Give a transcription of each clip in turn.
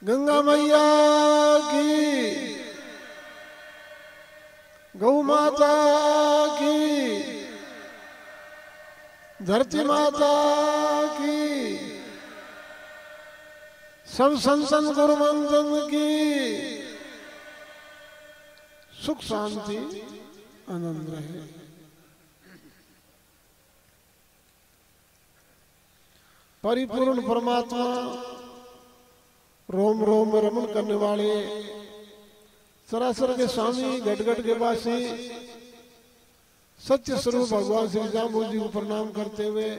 गंगा मैया की, गौ माता की, धरती माता की, सब संतन गुरु मंदन की सुख शांति आनंद रहे। परिपूर्ण परमात्मा रोम रोम में रमन करने वाले सरासर के स्वामी घट घट के वासी सत्य स्वरूप भगवान श्री जाम्बू जी को प्रणाम करते हुए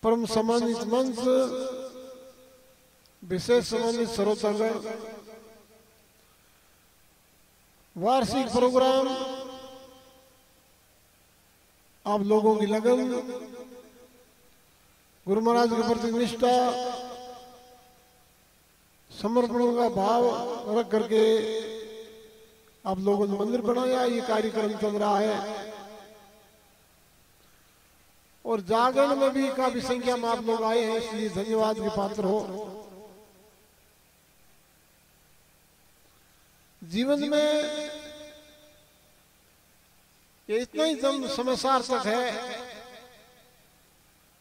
परम सम्मानित मंच, विशेष सम्मानित श्रोतागण, वार्षिक प्रोग्राम आप लोगों की लगन, गुरु महाराज के प्रति निष्ठा, समर्पण का भाव रख करके आप लोगों ने मंदिर बनाया। ये कार्यक्रम चल रहा है और जागरण में भी काफी संख्या में आप लोग आए हैं, इसलिए धन्यवाद के पात्र हो। जीवन में ये इतना ही समय सार्थक है,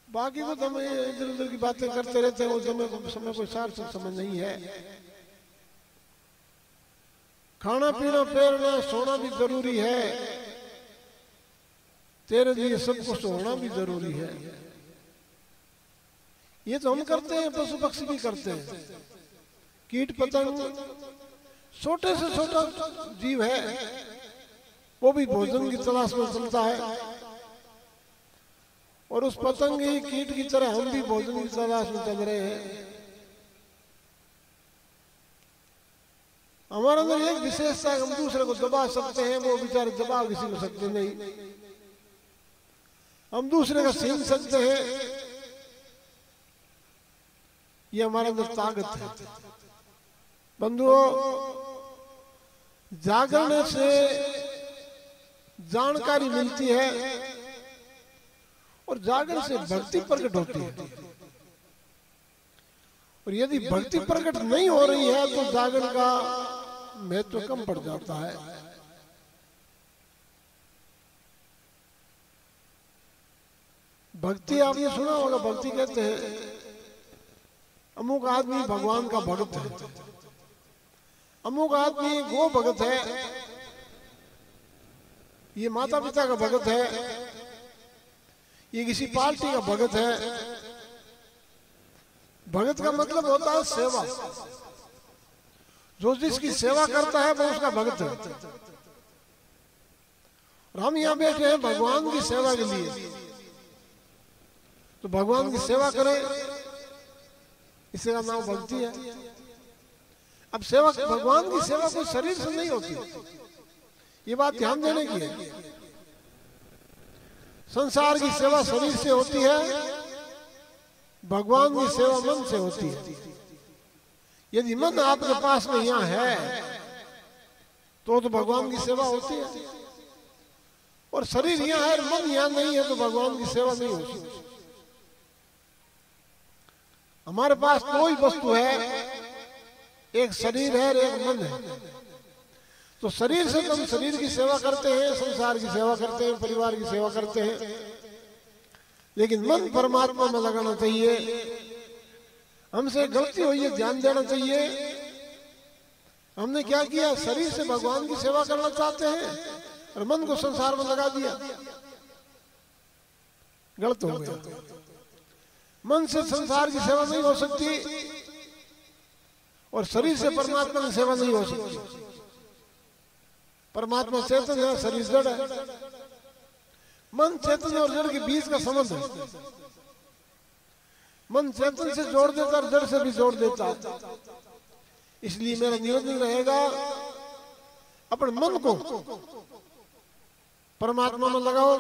बाकी को तो हम इधर उधर की बातें करते रहते हैं, वो समय कोई सार्थक समय नहीं है। खाना पीना पैरना सोना भी जरूरी है, तेरे लिए सब कुछ होना भी जरूरी है। ये तो हम करते हैं, पशु पक्षी भी करते हैं, कीट पतंग, छोटे से छोटा जीव है वो भी भोजन की तलाश में चलता है और उस पतंग ही कीट की तरह हम भी भोजन की तलाश में चल रहे हैं। हमारे अंदर एक विशेषता है, हम दूसरे को दबा सकते हैं, वो बेचारे दबा किसी को सकते नहीं। हम दूसरे का छीन सकते हैं, ये हमारे अंदर ताकत है। बंधुओं, जागरण से जानकारी मिलती है और जागरण से भक्ति प्रकट होती है, और यदि भक्ति प्रकट नहीं हो रही है तो जागरण का महत्व कम पड़ जाता है। भक्ति आपने सुना होगा, भक्ति कहते हैं अमुक आदमी भगवान का भक्त है, अमुक आदमी गो भगत है, ये माता पिता का भगत है, ये किसी पार्टी का भगत है। भगत का मतलब होता है सेवा, जो जिसकी सेवा करता है वो उसका भगत है। और हम यहाँ बैठे हैं भगवान की सेवा के लिए, तो भगवान की सेवा करें, इसी का नाम भक्ति है। अब सेवा, भगवान की सेवा कोई शरीर से नहीं होती, ये बात ध्यान देने की है। संसार की सेवा शरीर से होती है, भगवान की सेवा मन से होती है। यदि मन आपके पास में यहाँ है तो भगवान की सेवा होती है, और शरीर यहाँ है, मन यहाँ नहीं है तो भगवान की सेवा नहीं होती। हमारे पास दो ही वस्तु है, एक शरीर है और एक मन है। तो शरीर से हम शरीर की सेवा करते हैं, संसार की सेवा करते हैं, परिवार की सेवा करते हैं, लेकिन मन परमात्मा में लगाना चाहिए। हमसे गलती हुई है, ध्यान देना चाहिए। हमने क्या किया, शरीर से भगवान की सेवा करना चाहते हैं और मन को संसार में लगा दिया, गलत हो गया। मन से संसार की सेवा नहीं हो सकती और शरीर से परमात्मा की सेवा नहीं हो सकती। परमात्मा चेतन है, शरीर जड़ है। मन चेतन और जड़ के बीच का संबंध है। मन चेतन से जोड़ देता और जड़ से भी जोड़ देता। इसलिए मेरा निवेदन रहेगा, अपने मन को परमात्मा में लगाओ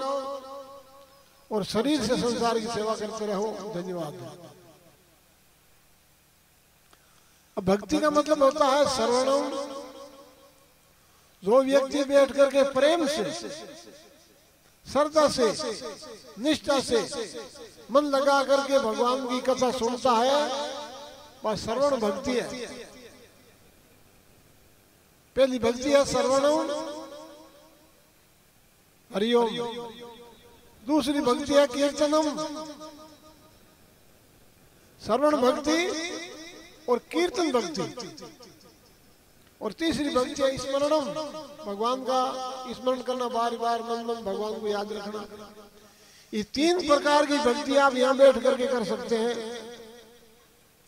और शरीर से संसार की सेवा करते रहो। धन्यवाद। अब भक्ति का मतलब होता है श्रवणम। जो व्यक्ति बैठ करके प्रेम से, श्रद्धा से, निष्ठा से मन लगा करके भगवान की कथा सुनता है, वह श्रवण भक्ति है। पहली भक्ति है श्रवणम हरिओम, दूसरी भक्ति है कीर्तनम। श्रवण भक्ति और कीर्तन भक्ति, और तीसरी भक्ति है स्मरणम, भगवान का स्मरण करना, बार बार मन मन भगवान को याद रखना। ये तीन प्रकार की भक्ति आप यहाँ बैठ करके कर सकते हैं।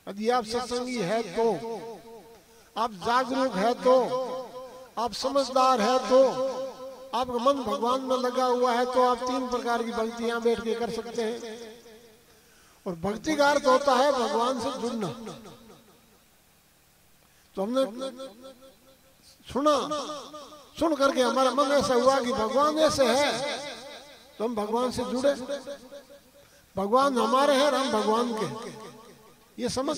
यदि आप सत्संगी है तो, आप जागरूक है तो, आप समझदार है तो, आपका मन भगवान में लगा हुआ है तो आप तीन प्रकार की भक्ति यहाँ बैठ के कर सकते हैं। और भक्ति का अर्थ होता है भगवान से जुड़ना। तो हमने सुन करके हमारा मन ऐसा हुआ कि भगवान ऐसे है, तो हम भगवान से जुड़े। भगवान हमारे हैं, हम भगवान के, ये समझ।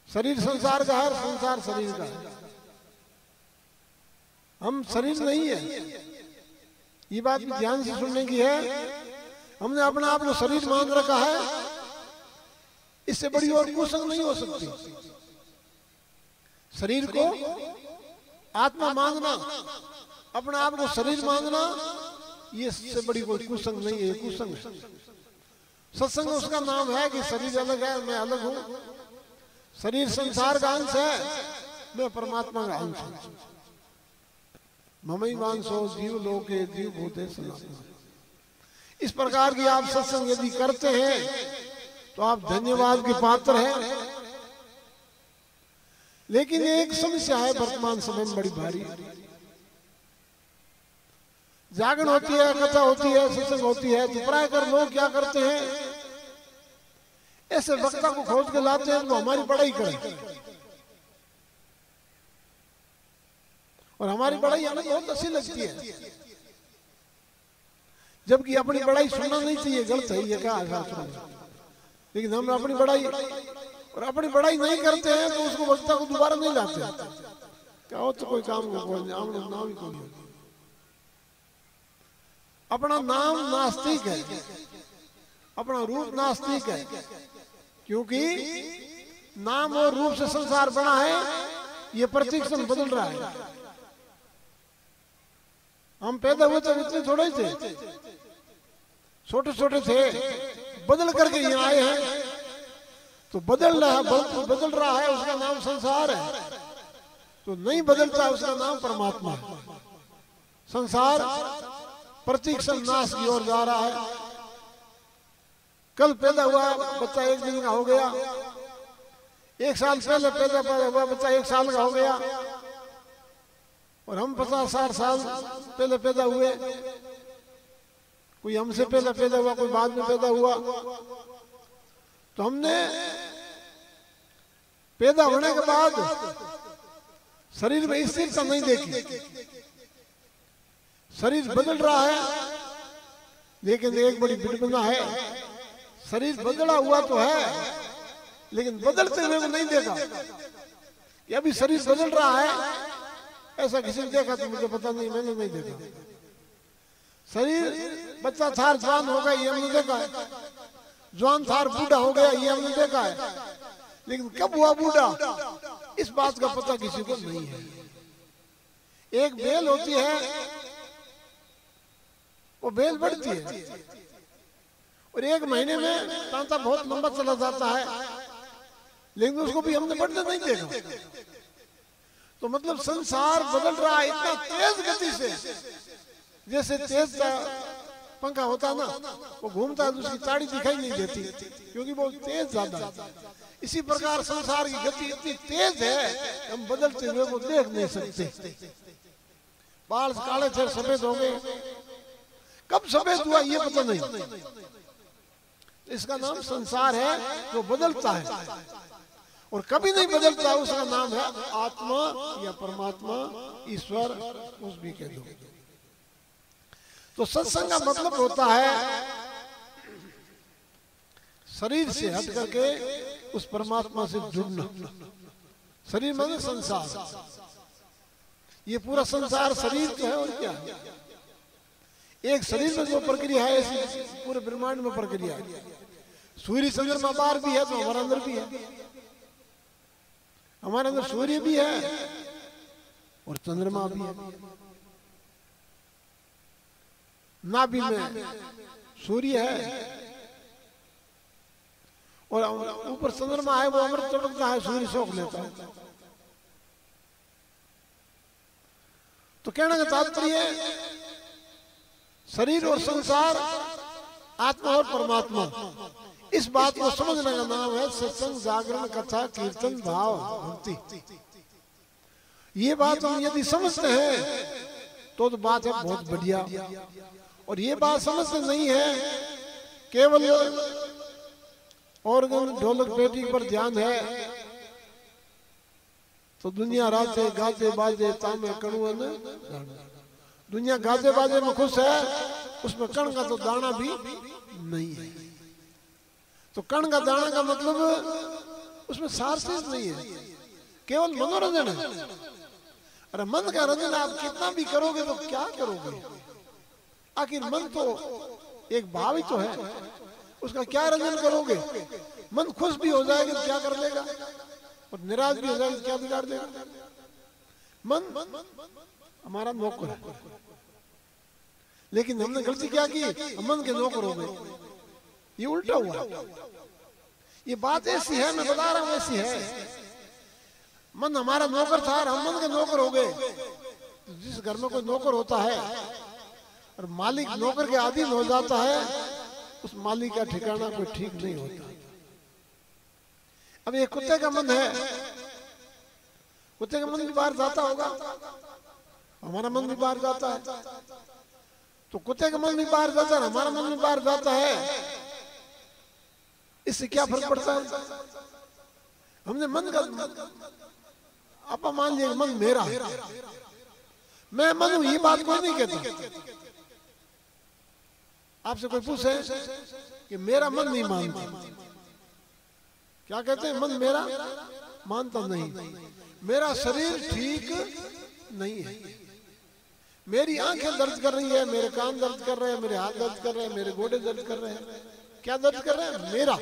शरीर संसार का है, संसार शरीर का है। हम शरीर नहीं है, ये बात भी ध्यान से सुनने की है। हमने अपना आप को शरीर मान रखा है, इससे बड़ी और कुसंग नहीं हो सकती। शरीर को आत्मा मानना, अपना आप को शरीर मानना, ये इससे बड़ी कोई कुसंग नहीं है, कुसंग है। सत्संग उसका नाम है कि शरीर अलग है, मैं अलग हूं। शरीर संसार का अंश है, मैं परमात्मा का अंश हूं। ममई वांसो जीव लोके जीव भूते सनातन। इस प्रकार की आप सत्संग यदि करते हैं तो आप धन्यवाद के पात्र हैं। लेकिन एक समस्या है वर्तमान समय में बड़ी भारी। जागरण होती है, कथा होती है, सत्संग होती है, तो प्राय कर लोग क्या करते हैं, ऐसे वक्ता को खोज के लाते हैं तो हमारी बड़ाई करें। और हमारी बड़ाई हमें बहुत अच्छी लगती है, जबकि अपनी बड़ाई सुनना नहीं चाहिए, गलत है ये क्या। लेकिन हम अपनी बड़ाई और अपनी बड़ाई नहीं करते हैं तो उसको वक्ता को दोबारा नहीं लाते। क्या हो तो कोई काम को नाम ही कोई। अपना नाम नास्तिक है, अपना रूप नास्तिक है, क्योंकि नाम और रूप से संसार बना है, ये प्रतिक्षण बदल रहा है। हम पैदा हुए तो इतने थोड़े ही थे, छोटे छोटे थे, बदल करके यहाँ आए हैं। तो बदल रहा है, उसका नाम संसार है। तो नहीं बदलता, उसका नाम परमात्मा है। संसार प्रतिक्षण नाश की ओर जा रहा है। कल पैदा हुआ बच्चा 1 दिन का हो गया, 1 साल पहले पैदा हुआ बच्चा 1 साल का हो गया, और हम 50-60 साल पहले पैदा हुए। कोई हमसे पहले पैदा हुआ, कोई बाद में पैदा हुआ। तो हमने पैदा होने के बाद शरीर में स्थिरता नहीं देखी। शरीर बदल रहा है, लेकिन एक बड़ी विडंबना है, शरीर बदला हुआ तो है, लेकिन बदलते हुए को नहीं देखा कि अभी शरीर बदल रहा है। ऐसा किसी ने देखा तो मुझे पता नहीं, मैंने नहीं देखा। शरीर बच्चा था जवान हो गया, ये हमने देखा है। जवान था बूढ़ा हो गया, ये हमने देखा है। लेकिन कब हुआ बूढ़ा, इस बात का पता किसी को नहीं है। एक बेल होती है, वो बेल बढ़ती है, और 1 महीने में तांता बहुत लंबा चला जाता है, लेकिन उसको भी हमने बढ़ते नहीं देखा। तो मतलब संसार बदल रहा है इतना तेज गति से, जैसे तेज पंखा होता है ना, वो घूमता है तो उसकी ताड़ी दिखाई नहीं देती, क्योंकि वो तेज ज्यादा है। इसी प्रकार संसार की गति इतनी तेज है, हम बदलते हुए को देख नहीं सकते। बाल काले थे सफेद हो गए, कब सफेद हुआ ये पता नहीं। इसका नाम संसार है जो बदलता है, और कभी नहीं बदलता, उसका नाम है आत्मा या परमात्मा, ईश्वर, कुछ भी कह दो। तो सत्संग का मतलब होता है शरीर से हट करके उस परमात्मा से जुड़ना। शरीर माने संसार, ये पूरा संसार शरीर तो है, और क्या है। एक शरीर में जो प्रक्रिया है, ऐसी पूरे ब्रह्मांड में प्रक्रिया है। सूर्य चंद्रमा बाहर भी है तो हमारे अंदर भी है। हमारे अंदर सूर्य भी है और चंद्रमा भी है। नाभि में सूर्य है और ऊपर चंद्रमा है, वो अमृत चमकता है, सूर्य सोख लेता है। तो कहने का तात्पर्य है शरीर और संसार, आत्मा और परमात्मा, इस बात को समझने का नाम है सत्संग, जागरण, कथा, कीर्तन, भाव, भक्ति। ये बात हम यदि समझते हैं तो बात है बहुत बढ़िया। और ये बात समझते नहीं है, केवल ऑर्गन, ढोलक, पेटी पर ध्यान है तो दुनिया राते गाजे बाजे तामे कड़ुअन। दुनिया गाजे बाजे में खुश है, उसमें कण का तो दाना भी नहीं है। तो कण का दाना का मतलब उसमें सार चीज नहीं है, केवल मनोरंजन है। अरे मन का रंजन आप कितना भी करोगे तो क्या करोगे? आखिर मन तो एक भाव ही तो है, उसका क्या रंजन करोगे? मन खुश भी हो जाएगा तो क्या कर लेगा, और निराश भी हो जाएगा तो क्या बिगाड़ देगा? मन हमारा नौकर है, लेकिन हमने गलती क्या की, मन के नौकर हो गए। ये उल्टा हुआ। ये बात ऐसी है, मैं बता रहा हूं ऐसी है। मन हमारा नौकर था और हम मन के नौकर हो गए। तो जिस घर में कोई नौकर होता है और मालिक नौकर के अधीन हो जाता है, उस मालिक का ठिकाना कोई ठीक नहीं होता। अब ये कुत्ते का मन है, कुत्ते का मन भी बाहर जाता होगा, हमारा मन भी बाहर जाता है। तो कुत्ते का मन भी बाहर जाता है, हमारा मन भी बाहर जाता है। इससे क्या फर्क पड़ता है? हमने मन का, आप मान लिया मन मेरा, मैं मन हूं, ये बात कोई नहीं कहता। आपसे कोई पूछे कि मेरा मन नहीं मानता, क्या कहते हैं? मन मेरा मानता नहीं, मेरा शरीर ठीक नहीं है, मेरी आंखें दर्द कर रही है, मेरे कान दर्द कर रहे हैं, मेरे हाथ दर्द कर रहे हैं, मेरे गोडे दर्द कर रहे हैं। क्या दर्द कर रहे हैं? मेरा।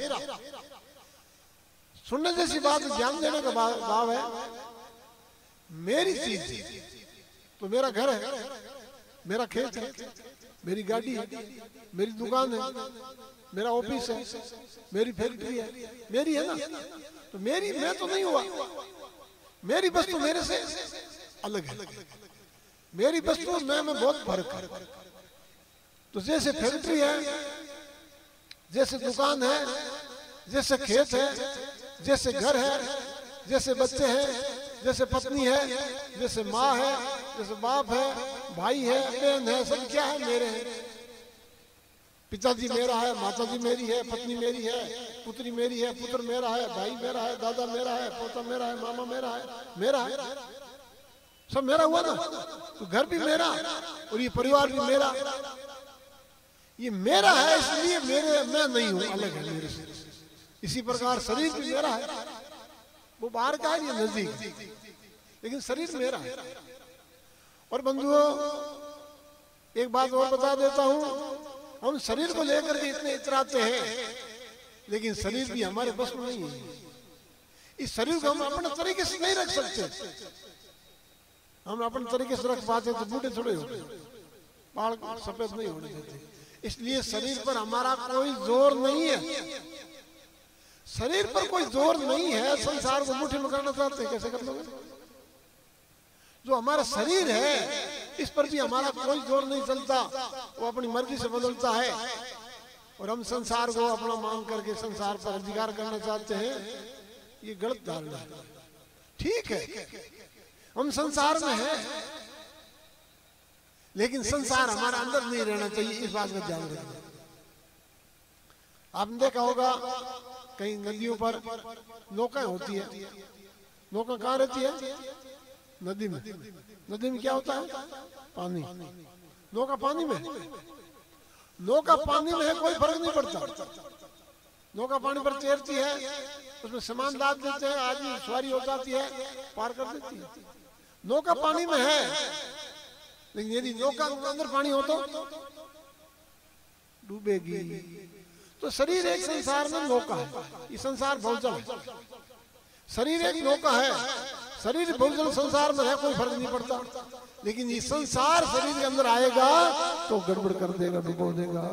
सुनने जैसी बात, ध्यान देने का भाव है। मेरी चीज तो मेरा घर है, मेरा खेत है, मेरी गाड़ी है, मेरी दुकान है, मेरा ऑफिस है, मेरी फैक्ट्री है, मेरी है ना। तो मेरी, मैं तो नहीं हुआ, मेरी वस्तु मेरे से अलग है, मेरी वस्तु में बहुत फर्क है। तो जैसे फैक्ट्री है, जैसे दुकान है, जैसे खेत है, जैसे घर है, जैसे बच्चे हैं, जैसे पत्नी है, जैसे माँ है, जैसे बाप है, भाई है, बहन है, सब क्या है? मेरे हैं। पिताजी मेरा है, माताजी मेरी है, पत्नी मेरी है, पुत्री मेरी है, पुत्र मेरा है, भाई मेरा है, दादा मेरा है, पोता मेरा है, मामा मेरा है, मेरा है, सब मेरा हुआ ना। तो घर भी मेरा और ये परिवार भी मेरा। ये मेरा है, इसलिए मेरे, मैं नहीं हूं, अलग है मेरे से। इसी प्रकार शरीर भी मेरा है, वो बाहर का है, ये नजदीक, लेकिन शरीर मेरा है। और बंधुओं, एक बात और बता देता हूं, हम शरीर को लेकर के इतने इतराते हैं, लेकिन शरीर भी हमारे बस में नहीं है। इस शरीर को हम अपने तरीके से नहीं रख सकते। हम अपने तरीके से रख पाते तो बूढ़े थोड़े होते, बाल सफेद नहीं होने देते। इसलिए शरीर पर हमारा कोई जोर नहीं है, शरीर पर कोई जोर नहीं है। संसार को मुट्ठी में करना चाहते हैं, कैसे कर लोगे? जो हमारा शरीर है, इस पर भी हमारा कोई जोर नहीं चलता, वो अपनी मर्जी से बदलता है। और हम संसार को अपना मान करके संसार पर अधिकार करना चाहते हैं, ये गलत धारणा है। ठीक है, हम संसार में हैं, लेकिन संसार हमारा अंदर नहीं रहना चाहिए, इस बात का ध्यान रखना। आपने देखा होगा कहीं नदियों पर नौकाएं होती है। नौका कहाँ रहती है? नदी में। नदी में क्या होता है? पानी। नौका पानी में, नौका पानी में है, कोई फर्क नहीं पड़ता। नौका पानी पर तैरती है, उसमें सामान लाद देते हैं, आदमी सवारी हो जाती है, पार कर देती है। नौका पानी में है, लेकिन यदि नौका अंदर पानी हो तो डूबेगी। तो शरीर एक संसार में नौका है, ये संसार भवजल है। शरीर एक नौका है, शरीर भवजल संसार में है, कोई फर्क नहीं पड़ता। लेकिन ये संसार शरीर के अंदर आएगा तो गड़बड़ कर देगा, डुबो देगा।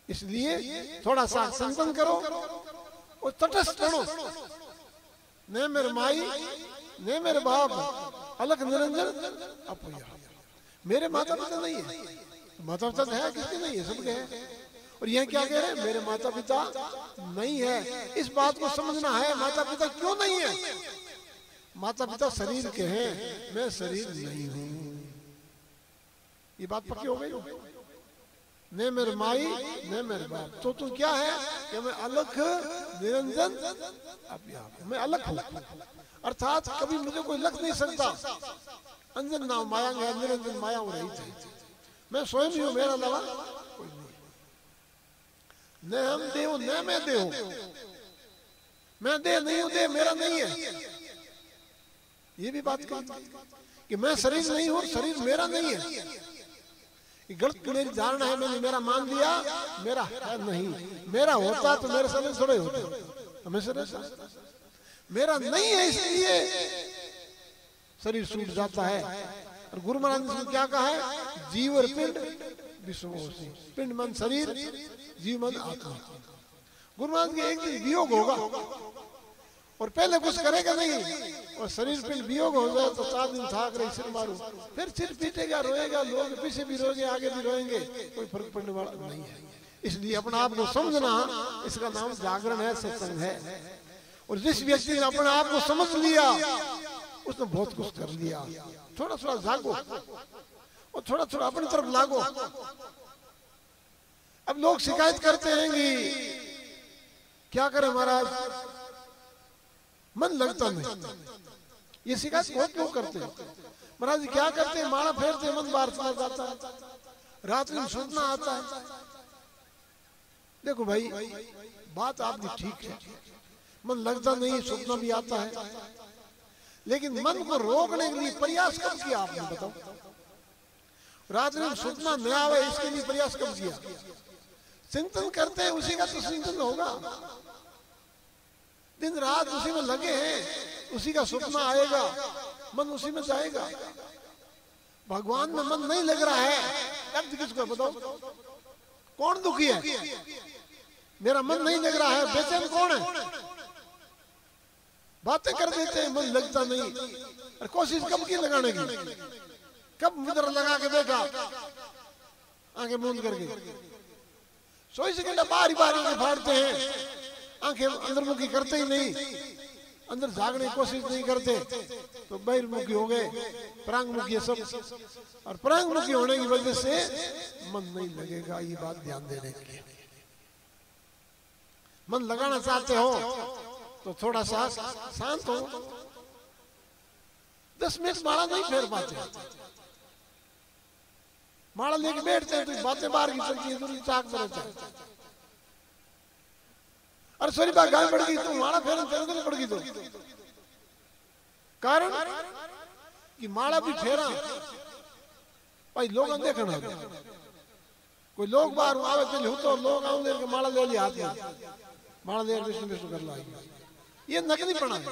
इसलिए थोड़ा सा संतन करो और तटस्थ बनो। न मेरे माई न मेरे बाप, अलग निरंजन अपुया। मेरे माता पिता नहीं है, माता पिता है किसके नहीं है, सबके है। और यह क्या कह रहे हैं, मेरे माता पिता नहीं है। इस बात को समझना है, माता पिता क्यों नहीं है। माता पिता शरीर के हैं, मैं शरीर नहीं हूं। ये बात पक्की हो गई। न मेरे माई न मेरे बाप, तो तू क्या है कि मैं अलग निरंजन अव्यापक, मैं अलग हूं। अर्थात कभी मुझे कोई लग नहीं सकता। अंजन नाम माया है, निरंजन माया हो रही थी। मैं स्वयं ही हूं, मेरा अलावा कोई नहीं। न हम देव न मैं देव, मैं दे नहीं हूं, दे मेरा नहीं है। ये भी बात कि मैं शरीर नहीं हूं, शरीर मेरा नहीं है। गलत मेरी धारणा है, मैंने मेरा मान लिया, मेरा है नहीं। मेरा होता तो मेरे शरीर थोड़े होते, हमेशा रहता। मेरा नहीं है, इसलिए शरीर छूट जाता है। और गुरु महाराज ने क्या कहा है, जीव और पिंड विश्वमोसी। पिंड मन शरीर, जीव मन आत्मा। गुरु महाराज के एक दिन वियोग होगा और पहले कुछ करेगा नहीं, और शरीर पिंड वियोग हो जाए तो 4 दिन थाक रही, सिर मारू, फिर सिर पीटेगा, रोएगा, लोग पीछे भी रोएंगे, आगे भी रोएंगे, कोई फर्क पड़ने वाला नहीं है। इसलिए अपना आप को समझना, इसका नाम जागरण है, सत्संग है। और जिस व्यक्ति ने अपने आप को समझ लिया, उसने बहुत कुछ कर लिया। थोड़ा थोड़ा जागो और थोड़ा थोड़ा अपनी तरफ लागो। अब लोग शिकायत करते हैं कि क्या करें महाराज, मन लगता नहीं। ये शिकायत बहुत लोग करते हैं। महाराज क्या करते हैं, माला फेरते हैं, मन बाहर चला जाता है, रात में सपना आता है। देखो भाई, बात आपकी ठीक है, मन लगता नहीं, सपना भी आता है, लेकिन मन को रोकने के लिए प्रयास कब किया आपने, बताओ। रात में सपना न आवे, इसके लिए प्रयास कब किया। चिंतन करते हैं, उसी का तो चिंतन होगा। दिन रात उसी में लगे हैं, उसी का सपना आएगा, मन उसी में जाएगा। भगवान में मन नहीं लग रहा है, दर्द किसको बताओ। कौन दुखी है, मेरा मन नहीं लग रहा है, बेचैन कौन है। बातें कर देते हैं, मन लगता नहीं। और कोशिश कब की लगाने की, कब मुद्रा लगा के बैठा, आंखें मूंद करके 100 सेकंड बारी बारी के फाड़ते हैं, आंखें अंदरमुखी करते ही नहीं, अंदर झागने की कोशिश नहीं करते, तो बहिर्मुखी हो गए, प्रांगमुखी है सब। और प्रांगमुखी होने की वजह से मन नहीं लगेगा। ये बात ध्यान देने के लिए, मन लगाना चाहते हो तो थोड़ा सा शांत हो। 10 मिनट माला नहीं फेर पाते, माला लेके बैठते हैं तो बातें बाहर की चलती है, चाक रहता है। अरे सॉरी बात गाय पड़ गई, तो माला फेरन तेरे को नहीं पड़ गई। तो कारण कि माला भी फेरा भाई, लोग देखना, कोई लोग बाहर आवे चले हो तो लोग आऊं दे के माला ले लिया हाथ में, माला ले विष्णु विष्णु कर लाई। ये नकली पड़ा है।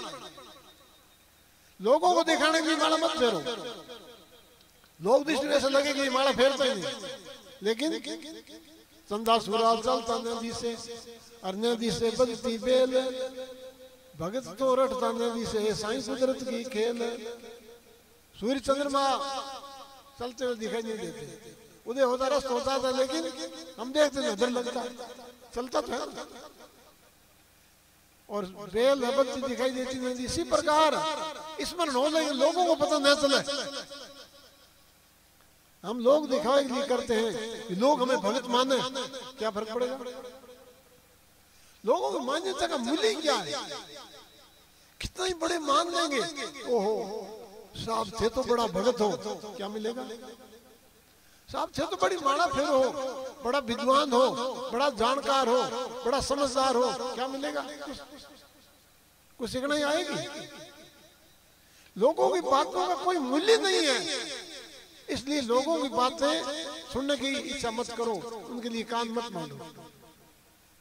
लोगों को दिखाने के लिए माला मत फेरो, लोग दृष्टि ऐसा लगे कि माला फेरता ही नहीं। लेकिन चंदा सूरा चलता नदी से, और नदी से बजती बेल, भगत तो रटता नदी से, साईं कुदरत की खेल। सूर्य चंद्रमा चलते हुए दिखाई नहीं देते, उदय होता रस्त होता था, लेकिन हम देखते थे डर लगता, चलता था। और बेल बजती दिखाई देती नदी। इसी प्रकार स्मरण हो, लेकिन लोगों को पता न चले। हम लोग दिखावे के लिए करते हैं कि लोग हमें भगत माने, क्या फर्क पड़ेगा। लोगों को मान्यता का मूल्य क्या है, कितना ही बड़े मान लेंगे। ओहो साहब थे तो बड़ा भगत हो, क्या मिलेगा। साहब थे तो बड़ी माला फेर हो, बड़ा विद्वान हो, बड़ा जानकार हो, बड़ा समझदार हो, क्या मिलेगा। कुछ सीखना ही आएगी। लोगों की बातों का कोई मूल्य नहीं है, इसलिए लोगों की बातें सुनने की इच्छा मत करो, उनके लिए कान मत मानो।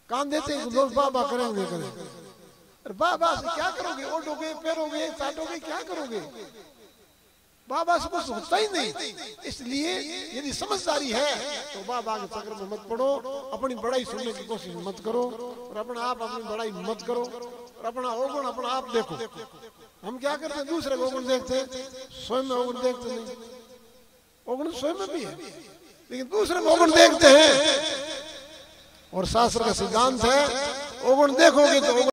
कान देते हैं लोग बाबा करेंगे करें, अरे बाबा से क्या करोगे, ओढ़ोगे पैरोगे चाटोगे क्या करोगे, बाबा से कुछ होता ही नहीं। इसलिए यदि समझदारी है तो बाबा के चक्कर में मत पड़ो, अपनी बड़ाई सुनने की कोशिश मत करो और अपना आप अपनी बड़ाई मत करो और अपना अवगुण अपना आप देखो। हम क्या करते हैं, दूसरे को अवगुण देखते हैं, स्वयं में अवगुण देखते नहीं। अवगुण स्वयं में भी है लेकिन दूसरे को अवगुण देखते हैं, और शास्त्र का सिद्धांत है अवगुण देखोगे तो